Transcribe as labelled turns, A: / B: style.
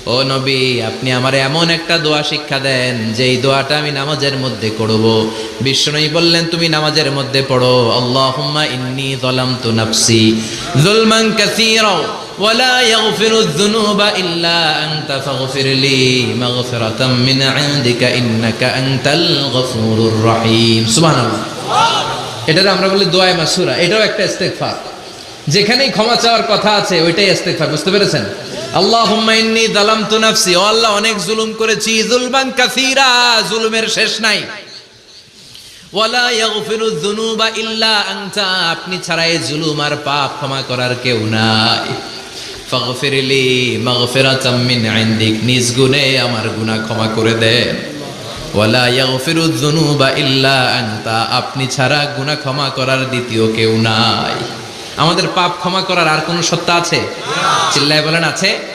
A: ও নবী, আপনি আমার এমন একটা দোয়া শিক্ষা দেন যেই দোয়াটা আমি নামাজের মধ্যে করব। বিশ্বনবী বললেন, তুমি নামাজের মধ্যে পড়ো, আল্লাহুম্মা ইন্নী যালামতু নাফসি যুলমান কাসীরা ওয়ালা ইয়াগফিরুয যুনুবা ইল্লা আনতা ফাগফিরলি মাগফিরাতাম মিন ইনদিকা ইন্নাকা আনতাল গফুরুর রহিম। সুবহানাল্লাহ। এটারে আমরা বলি দোয়ায়ে মাসুরা। এটাও একটা ইস্তেগফার। যেখানেই ক্ষমা চাওয়ার কথা আছে ওইটাই ইস্তেগফার। বুঝতে পেরেছেন? আল্লাহুম্মা ইন্নী যালামতু নাফসি, ও আল্লাহ অনেক জুলুম করেছি, যুলমান কাসীরা, জুলুমের শেষ নাই। ওয়ালা ইয়াগফিরুয যুনুবা ইল্লা আনতা, আপনি ছাড়া এই জুলুম আর পাপ ক্ষমা করার কেউ নাই। ফাগফিরলি মাগফিরাতাম মিন ইনদিক, নিজ গুণে আমার গুনাহ ক্ষমা করে দেন। ওয়ালা ইয়াগফিরুয যুনুবা ইল্লা আনতা, আপনি ছাড়া গুনাহ ক্ষমা করার দ্বিতীয় কেউ নাই। আমাদের পাপ ক্ষমা করার আর কোন সত্তা আছে? চিল্লায় বলেন, আছে?